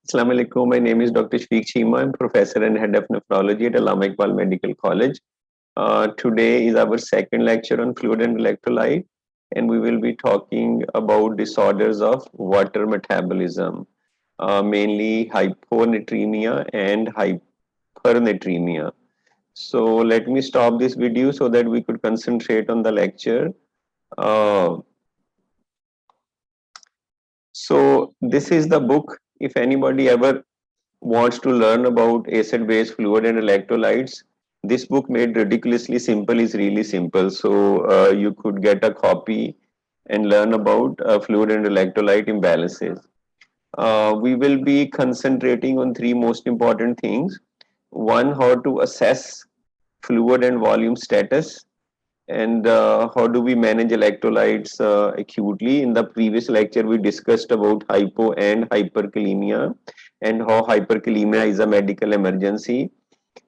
Assalamu alaikum. My name is Dr. Shafiq Cheema. I'm professor and head of nephrology at Allama Iqbal Medical College. Today is our second lecture on fluid and electrolyte, and we will be talking about disorders of water metabolism, mainly hyponatremia and hypernatremia. So let me stop this video so that we could concentrate on the lecture. Uh, so this is the book. If anybody ever wants to learn about acid-base fluid and electrolytes, this book made ridiculously simple is really simple. So you could get a copy and learn about fluid and electrolyte imbalances. We will be concentrating on three most important things. One, how to assess fluid and volume status, and how do we manage electrolytes acutely. In the previous lecture we discussed about hypo and hyperkalemia and how hyperkalemia is a medical emergency,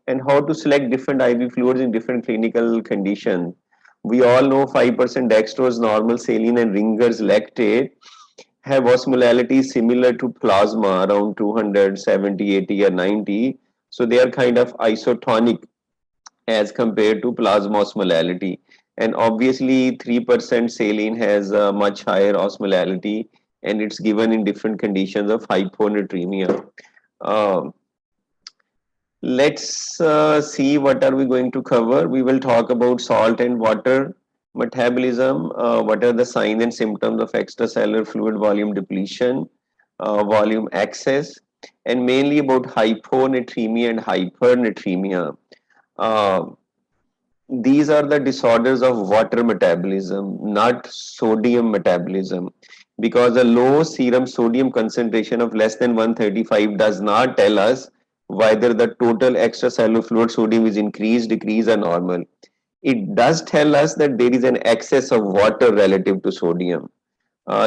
and how to select different IV fluids in different clinical conditions. We all know 5% dextrose, normal saline and Ringer's lactate have osmolality similar to plasma around 270, 80 or 90. So they are kind of isotonic as compared to plasma osmolality. And obviously 3% saline has a much higher osmolality, and it's given in different conditions of hyponatremia. Um, let's see what are we going to cover. We will talk about salt and water metabolism, what are the signs and symptoms of extracellular fluid volume depletion, volume excess, and mainly about hyponatremia and hypernatremia. Uh, these are the disorders of water metabolism, not sodium metabolism, because a low serum sodium concentration of less than 135 does not tell us whether the total extracellular fluid sodium is increased, decreased, or normal. It does tell us that there is an excess of water relative to sodium.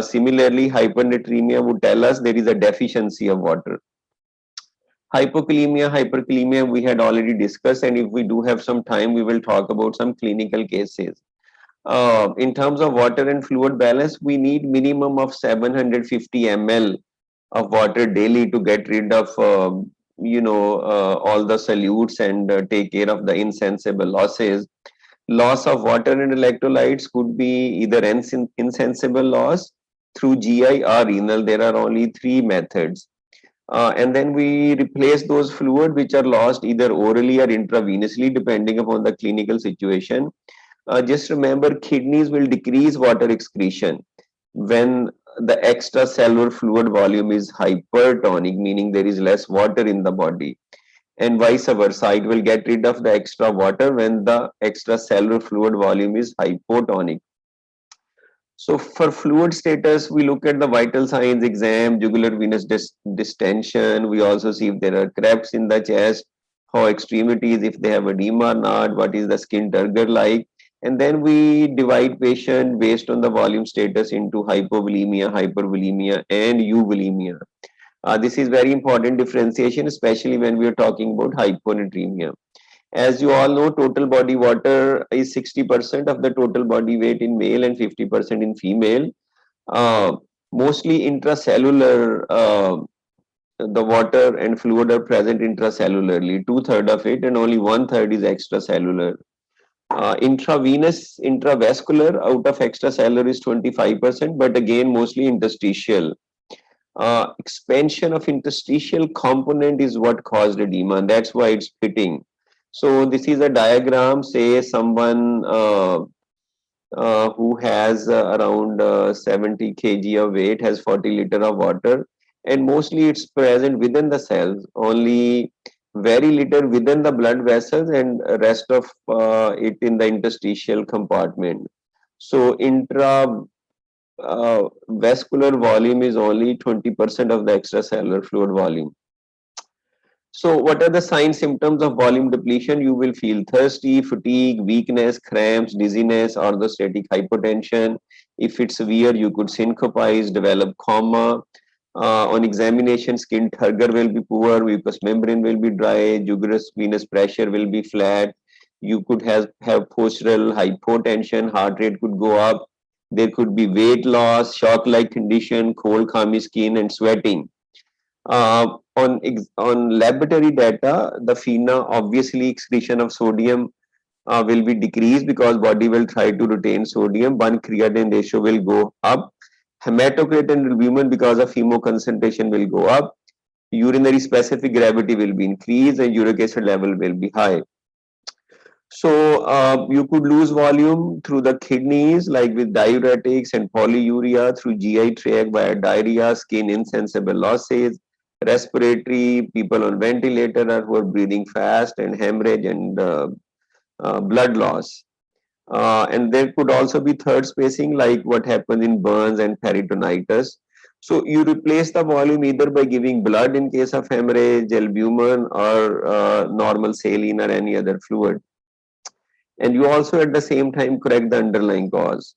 Similarly, hypernatremia would tell us there is a deficiency of water. Hyperkalemia, we had already discussed, and if we do have some time, we will talk about some clinical cases. In terms of water and fluid balance, we need minimum of 750 ml of water daily to get rid of, all the solutes and take care of the insensible losses. Loss of water and electrolytes could be either insensible loss through GI or renal. There are only three methods. And then we replace those fluid which are lost either orally or intravenously depending upon the clinical situation. Just remember, kidneys will decrease water excretion when the extracellular fluid volume is hypertonic, meaning there is less water in the body, and vice versa. It will get rid of the extra water when the extracellular fluid volume is hypotonic. So for fluid status, we look at the vital signs exam, jugular venous distension. We also see if there are crepes in the chest, how extremities, if they have edema or not, what is the skin turgor like. And then we divide patient based on the volume status into hypovolemia, hypervolemia, and euvolemia. This is very important differentiation, especially when we are talking about hyponatremia. As you all know, total body water is 60% of the total body weight in male and 50% in female. Uh, Mostly intracellular, the water and fluid are present intracellularly, two-thirds of it, and only one-third is extracellular. Intravascular out of extracellular is 25%, but again, mostly interstitial. Expansion of interstitial component is what caused edema, and that's why it's pitting. So this is a diagram, say someone who has around 70 kg of weight has 40 liter of water, and mostly it's present within the cells, only very little within the blood vessels, and rest of it in the interstitial compartment. So vascular volume is only 20% of the extracellular fluid volume. So what are the signs, symptoms of volume depletion? You will feel thirsty, fatigue, weakness, cramps, dizziness, orthostatic hypotension. If it's severe, you could syncopize, develop coma. On examination, skin turgor will be poor, mucous membrane will be dry, jugular venous pressure will be flat. You could have postural hypotension, heart rate could go up. There could be weight loss, shock-like condition, cold, clammy skin, and sweating. On laboratory data, the FeNA, obviously excretion of sodium will be decreased because body will try to retain sodium. 1 creatinine ratio will go up. Hematocrit and albumin, because of hemo concentration, will go up. Urinary specific gravity will be increased and uric acid level will be high. So you could lose volume through the kidneys, like with diuretics and polyuria, through GI tract via diarrhea, skin insensible losses, respiratory, people on ventilator who are breathing fast, and hemorrhage and blood loss. And there could also be third spacing, like what happens in burns and peritonitis. So you replace the volume either by giving blood in case of hemorrhage, albumin, or normal saline or any other fluid. And you also at the same time correct the underlying cause.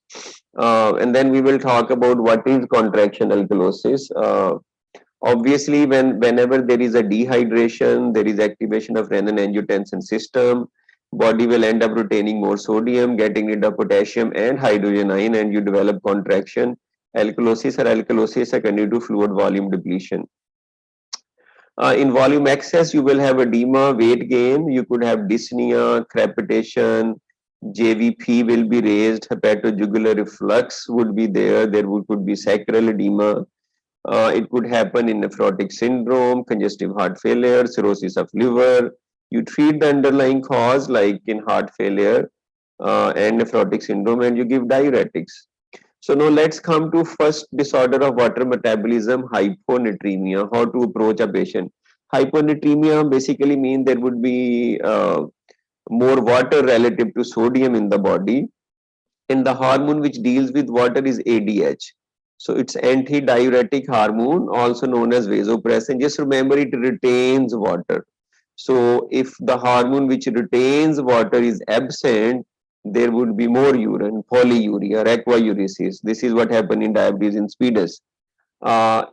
And then we will talk about what is contraction alkalosis. Obviously, whenever there is a dehydration, there is activation of renin-angiotensin system. Body will end up retaining more sodium, getting rid of potassium and hydrogen ion, and you develop contraction. Alkalosis or alkalosis secondary to fluid volume depletion. In volume excess, you will have edema, weight gain. You could have dyspnea, crepitation. JVP will be raised. Hepatojugular reflux would be there. Could be sacral edema. It could happen in nephrotic syndrome, congestive heart failure, cirrhosis of liver. You treat the underlying cause, like in heart failure and nephrotic syndrome, and you give diuretics. So now let's come to first disorder of water metabolism, hyponatremia. How to approach a patient? Hyponatremia basically means there would be more water relative to sodium in the body, and the hormone which deals with water is ADH. So it's anti-diuretic hormone, also known as vasopressin. Just remember, it retains water. So if the hormone which retains water is absent, there would be more urine, polyuria, aquaurisis. This is what happened in diabetes insipidus.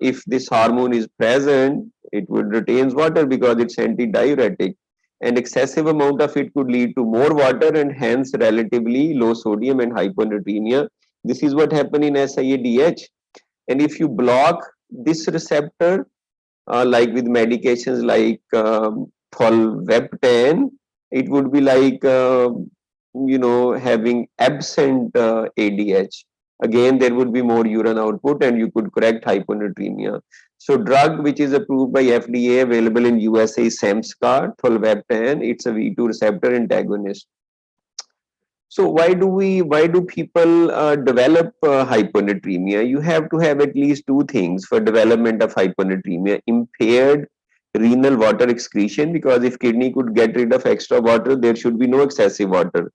If this hormone is present, it would retain water because it's anti-diuretic, and excessive amount of it could lead to more water and hence relatively low sodium and hyponatremia. This is what happened in SIADH. And if you block this receptor, like with medications like tolvaptan, it would be like having absent ADH. Again, there would be more urine output and you could correct hyponatremia. So drug which is approved by FDA, available in USA, is Samscar, tolvaptan. It's a V2 receptor antagonist. So why do people develop hyponatremia? You have to have at least two things for development of hyponatremia: impaired renal water excretion, because if kidney could get rid of extra water, there should be no excessive water,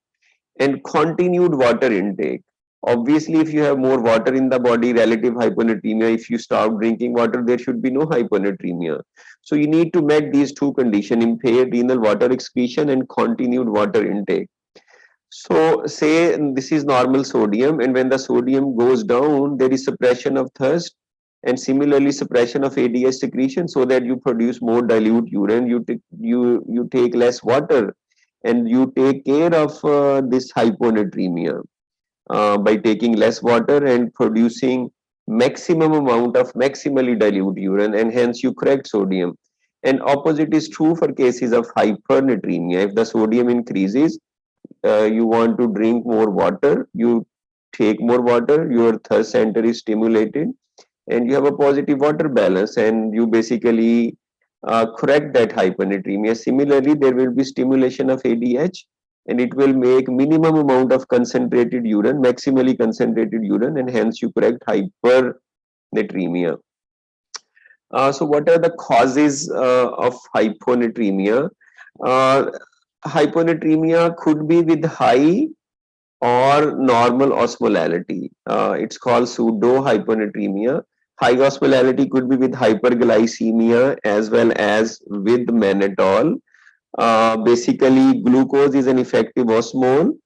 and continued water intake. Obviously, if you have more water in the body, relative hyponatremia. If you stop drinking water, there should be no hyponatremia. So you need to meet these two conditions: impaired renal water excretion and continued water intake. So say this is normal sodium, and when the sodium goes down, there is suppression of thirst, and similarly suppression of ADH secretion, so that you produce more dilute urine. You take less water, and you take care of this hyponatremia by taking less water and producing maximum amount of maximally dilute urine, and hence you correct sodium. And opposite is true for cases of hypernatremia. If the sodium increases, you want to drink more water, you take more water, your thirst center is stimulated, and you have a positive water balance, and you basically correct that hyponatremia. Similarly, there will be stimulation of ADH, and it will make minimum amount of concentrated urine, maximally concentrated urine, and hence you correct hypernatremia. So what are the causes of hyponatremia? Uh, Hyponatremia could be with high or normal osmolality. It's called pseudo hyponatremia. High osmolality could be with hyperglycemia as well as with mannitol. Basically, glucose is an effective osmole,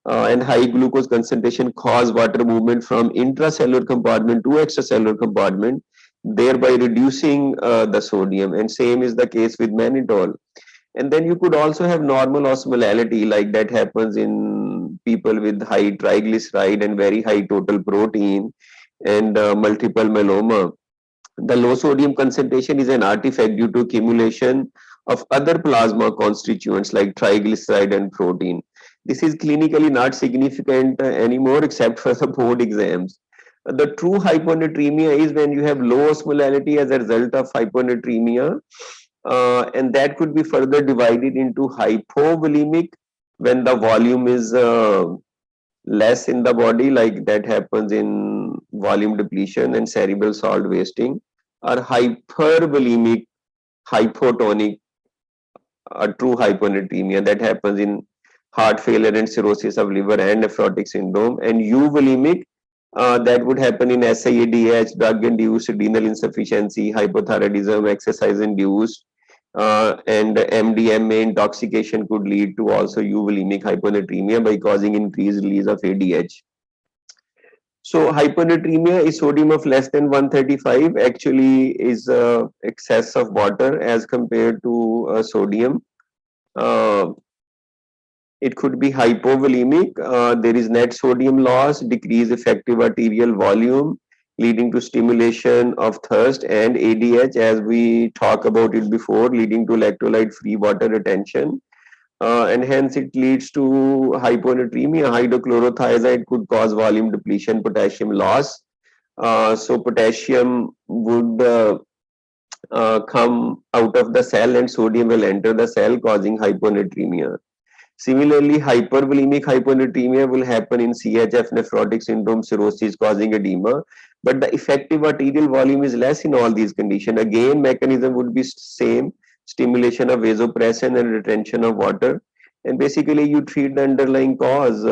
and high glucose concentration cause water movement from intracellular compartment to extracellular compartment, thereby reducing the sodium. And same is the case with mannitol. And then you could also have normal osmolality, like that happens in people with high triglyceride and very high total protein and multiple myeloma. The low sodium concentration is an artifact due to accumulation of other plasma constituents like triglyceride and protein. This is clinically not significant anymore except for the board exams. The true hyponatremia is when you have low osmolality as a result of hyponatremia, and that could be further divided into hypovolemic when the volume is less in the body, like that happens in volume depletion and cerebral salt wasting, or hypervolemic hypotonic, a true hyponatremia that happens in heart failure and cirrhosis of liver and nephrotic syndrome, and euvolemic, that would happen in SIADH, drug induced renal insufficiency, hypothyroidism, exercise induced, and MDMA intoxication could lead to also euvolemic hyponatremia by causing increased release of ADH. So hyponatremia is sodium of less than 135 actually is excess of water as compared to sodium. Uh, it could be hypovolemic. There is net sodium loss, decreased effective arterial volume, leading to stimulation of thirst, and ADH, as we talked about it before, leading to electrolyte-free water retention. And hence it leads to hyponatremia. Hydrochlorothiazide could cause volume depletion, potassium loss. So potassium would come out of the cell and sodium will enter the cell, causing hyponatremia. Similarly, hypervolemic hyponatremia will happen in CHF, nephrotic syndrome, cirrhosis, causing edema. But the effective arterial volume is less in all these conditions. Again, mechanism would be same: stimulation of vasopressin and retention of water. And basically, you treat the underlying cause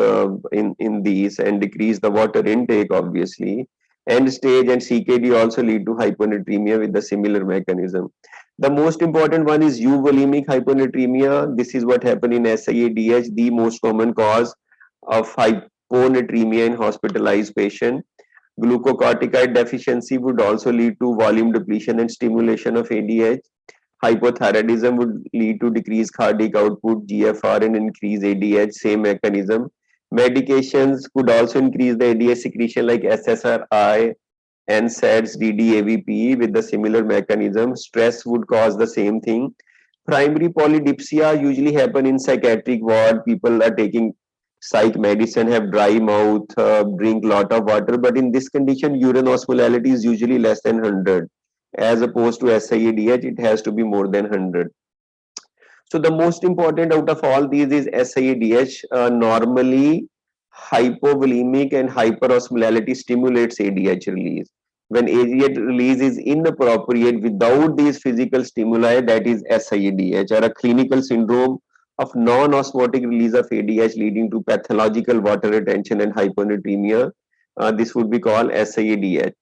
in these and decrease the water intake, obviously. End stage and CKD also lead to hyponatremia with the similar mechanism. The most important one is euvolemic hyponatremia. This is what happened in SIADH, the most common cause of hyponatremia in hospitalized patient. Glucocorticoid deficiency would also lead to volume depletion and stimulation of ADH. Hypothyroidism would lead to decreased cardiac output, GFR, and increased ADH, same mechanism. Medications could also increase the ADH secretion like SSRI, NSAIDs, DDAVP with the similar mechanism. Stress would cause the same thing. Primary polydipsia usually happen in psychiatric ward. People are taking psych medicine, have dry mouth, drink lot of water. But in this condition, urine osmolality is usually less than 100. As opposed to SIADH, it has to be more than 100. So the most important out of all these is SIADH. Normally, hypovolemic and hyperosmolality stimulates ADH release. When ADH release is inappropriate without these physical stimuli, that is SIADH, or a clinical syndrome of non-osmotic release of ADH leading to pathological water retention and hyponatremia. This would be called SIADH.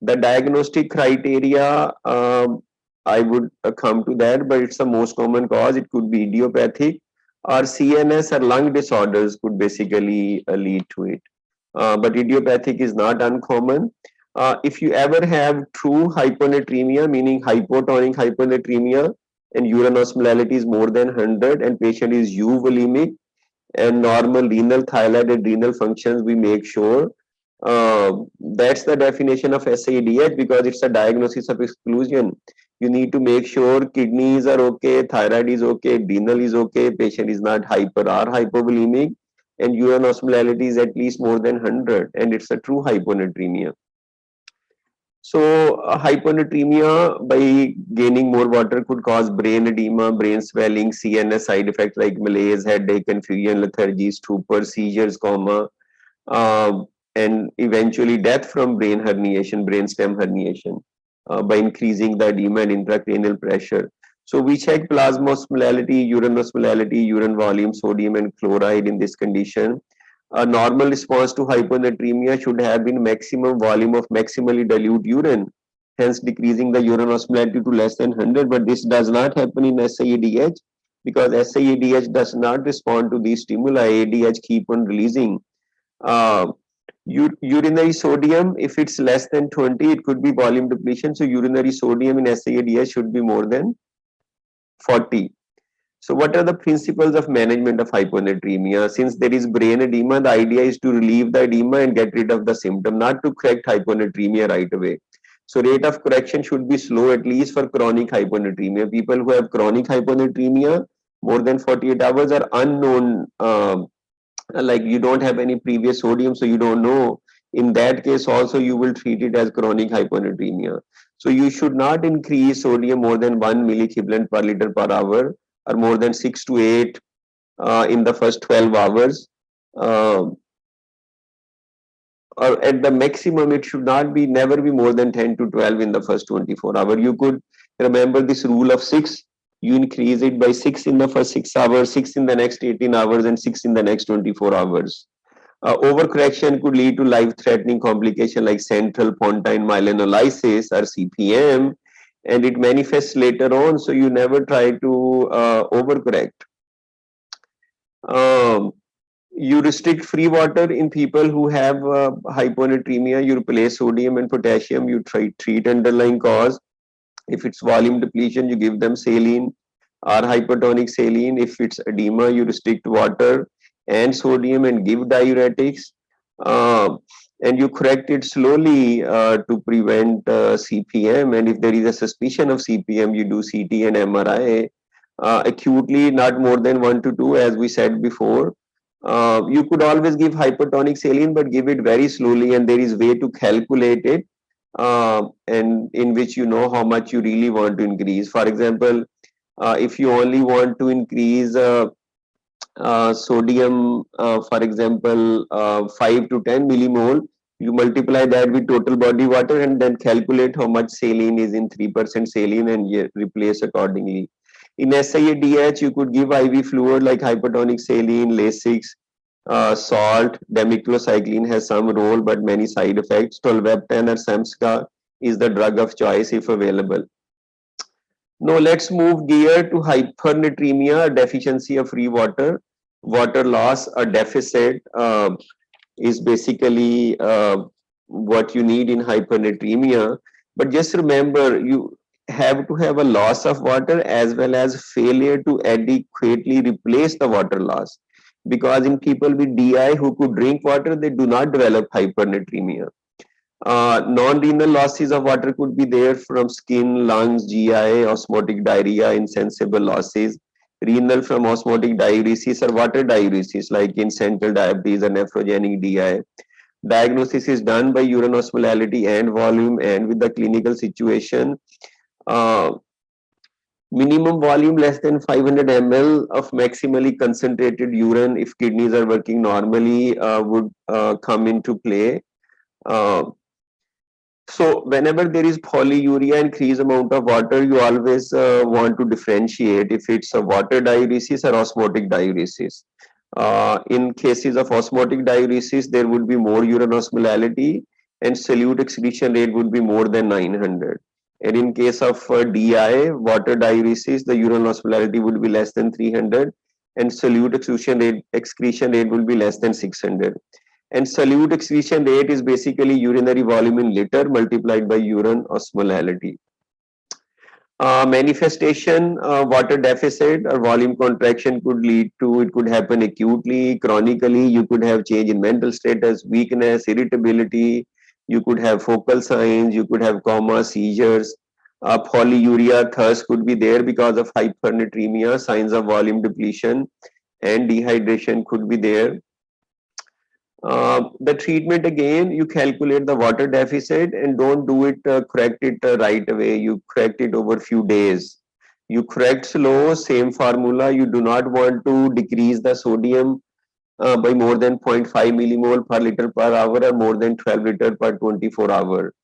The diagnostic criteria, I would come to that, but it's the most common cause. It could be idiopathic, or CNS or lung disorders could basically lead to it. But idiopathic is not uncommon. If you ever have true hyponatremia, meaning hypotonic hyponatremia, and urine osmolality is more than 100 and patient is euvolemic and normal renal, thyroid and renal functions, we make sure that's the definition of SIADH, because it's a diagnosis of exclusion. You need to make sure kidneys are okay, thyroid is okay, renal is okay, patient is not hyper or hypovolemic, and urine osmolality is at least more than 100, and it's a true hyponatremia. So, hyponatremia by gaining more water could cause brain edema, brain swelling, CNS side effects like malaise, headache, confusion, lethargy, stupor, seizures, coma, uh, and eventually death from brain herniation, brainstem herniation, by increasing the edema and intracranial pressure. So we check plasma osmolality, urine volume, sodium and chloride in this condition. A normal response to hyponatremia should have been maximum volume of maximally dilute urine, hence decreasing the urine osmolality to less than 100. But this does not happen in SIADH because SIADH does not respond to these stimuli. ADH keep on releasing. Uh, Urinary sodium, if it's less than 20, it could be volume depletion. So urinary sodium in SIADH should be more than 40. So what are the principles of management of hyponatremia? Since there is brain edema, the idea is to relieve the edema and get rid of the symptom, not to correct hyponatremia right away. So rate of correction should be slow, at least for chronic hyponatremia. People who have chronic hyponatremia more than 48 hours are unknown. Like you don't have any previous sodium, so you don't know. In that case also you will treat it as chronic hyponatremia. So you should not increase sodium more than 1 milliequivalent per liter per hour, or more than 6 to 8 in the first 12 hours. Uh, or at the maximum it should not be, never be more than 10 to 12 in the first 24 hours. You could remember this rule of 6. You increase it by 6 in the first 6 hours, 6 in the next 18 hours, and 6 in the next 24 hours. Overcorrection could lead to life-threatening complication like central pontine myelinolysis or CPM, and it manifests later on. So you never try to overcorrect. Um, you restrict free water in people who have hyponatremia. You replace sodium and potassium. You treat underlying cause. If it's volume depletion, you give them saline or hypertonic saline. If it's edema, you restrict water and sodium and give diuretics. Uh, and you correct it slowly to prevent CPM. And if there is a suspicion of CPM, you do CT and MRI. Acutely, not more than 1 to 2, as we said before. You could always give hypertonic saline, but give it very slowly, and there is way to calculate it, and in which you know how much you really want to increase. For example, if you only want to increase sodium, for example, 5 to 10 millimole, you multiply that with total body water and then calculate how much saline is in 3% saline, and replace accordingly. In SIADH, you could give IV fluid like hypertonic saline, Lasix, salt. Demiclocycline has some role but many side effects. Tolvaptan or Samsca is the drug of choice if available. Now let's move gear to hypernatremia, deficiency of free water. Water loss, a deficit, is basically what you need in hypernatremia. But just remember, you have to have a loss of water as well as failure to adequately replace the water loss. Because in people with DI who could drink water, they do not develop hypernatremia. Non-renal losses of water could be there from skin, lungs, GI, osmotic diarrhea, insensible losses. Renal from osmotic diuresis or water diuresis, like in central diabetes or nephrogenic DI. Diagnosis is done by urine osmolality and volume, and with the clinical situation. Uh, Minimum volume less than 500 ml of maximally concentrated urine, if kidneys are working normally, would come into play. Uh, So whenever there is polyuria, increased amount of water, you always want to differentiate if it's a water diuresis or osmotic diuresis. In cases of osmotic diuresis, there would be more urine osmolality and solute excretion rate would be more than 900. And in case of DI, water diuresis, the urine osmolality would be less than 300 and solute excretion rate will be less than 600. And solute excretion rate is basically urinary volume in liter multiplied by urine osmolality. Manifestation, water deficit or volume contraction could lead to, it could happen acutely, chronically. You could have change in mental status, weakness, irritability. You could have focal signs, you could have coma, seizures. Polyuria, thirst could be there because of hypernatremia, signs of volume depletion, and dehydration could be there. The treatment, again, you calculate the water deficit and don't do it, correct it right away. You correct it over few days. You correct slow, same formula. You do not want to decrease the sodium by more than 0.5 millimole per liter per hour or more than 12 liter per 24 hour.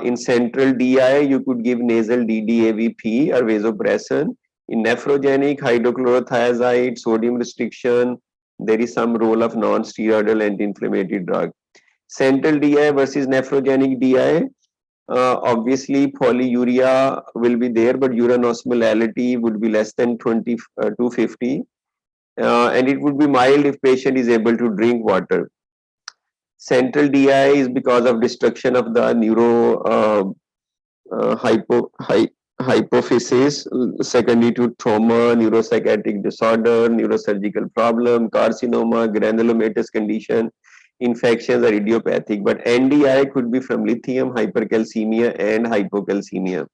In central DI, you could give nasal DDAVP or vasopressin. In nephrogenic, hydrochlorothiazide, sodium restriction, there is some role of non-steroidal anti-inflammatory drug. Central DI versus nephrogenic DI, obviously polyuria will be there, but urine osmolality would be less than 250, and it would be mild if patient is able to drink water. Central DI is because of destruction of the hypophysis, secondary to trauma, neuropsychiatric disorder, neurosurgical problem, carcinoma, granulomatous condition. infections are idiopathic, but NDI could be from lithium, hypercalcemia, and hypocalcemia.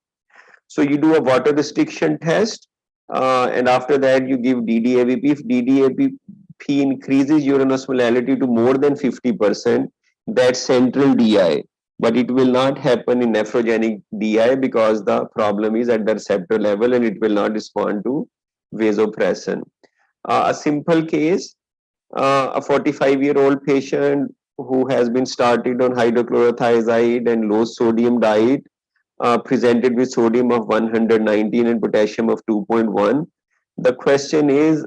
So you do a water restriction test, and after that you give DDAVP. If DDAVP increases urine osmolality to more than 50%, that's central DI. But it will not happen in nephrogenic DI because the problem is at the receptor level and it will not respond to vasopressin. A simple case, a 45-year-old patient who has been started on hydrochlorothiazide and low sodium diet, presented with sodium of 119 and potassium of 2.1. The question is,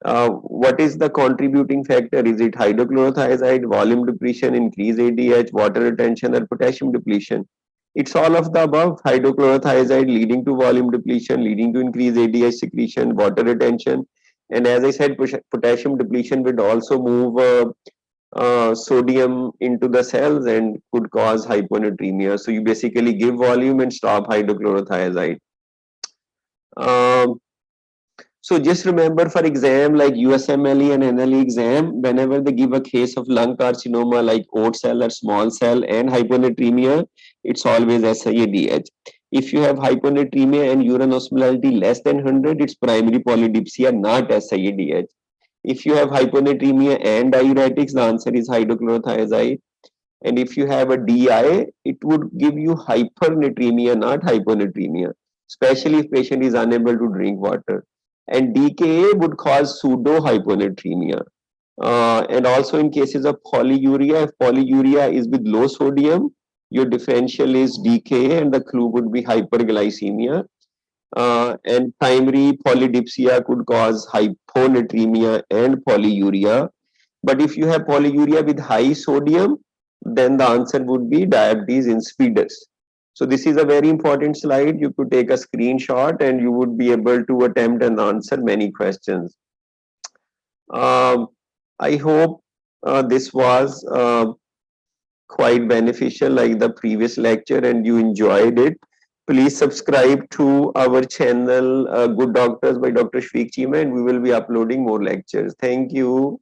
what is the contributing factor? Is it hydrochlorothiazide, volume depletion, increased ADH, water retention, or potassium depletion? It's all of the above. Hydrochlorothiazide leading to volume depletion, leading to increased ADH secretion, water retention. And as I said, potassium depletion would also move sodium into the cells and could cause hyponatremia. So you basically give volume and stop hydrochlorothiazide. Um, so just remember for exam like USMLE and NLE exam, whenever they give a case of lung carcinoma like oat cell or small cell and hyponatremia, it's always SIADH. If you have hyponatremia and urine osmolality less than 100, it's primary polydipsia, not SIADH. If you have hyponatremia and diuretics, the answer is hydrochlorothiazide. And if you have a DI, it would give you hypernatremia, not hyponatremia, especially if patient is unable to drink water. And DKA would cause pseudo hyponatremia. And also in cases of polyuria, if polyuria is with low sodium, your differential is DKA and the clue would be hyperglycemia. And primary polydipsia could cause hyponatremia and polyuria. But if you have polyuria with high sodium, then the answer would be diabetes insipidus. So this is a very important slide. You could take a screenshot and you would be able to attempt and answer many questions. I hope this was quite beneficial like the previous lecture and you enjoyed it. Please subscribe to our channel Good Doctors by Dr. Shafiq Cheema and we will be uploading more lectures. Thank you.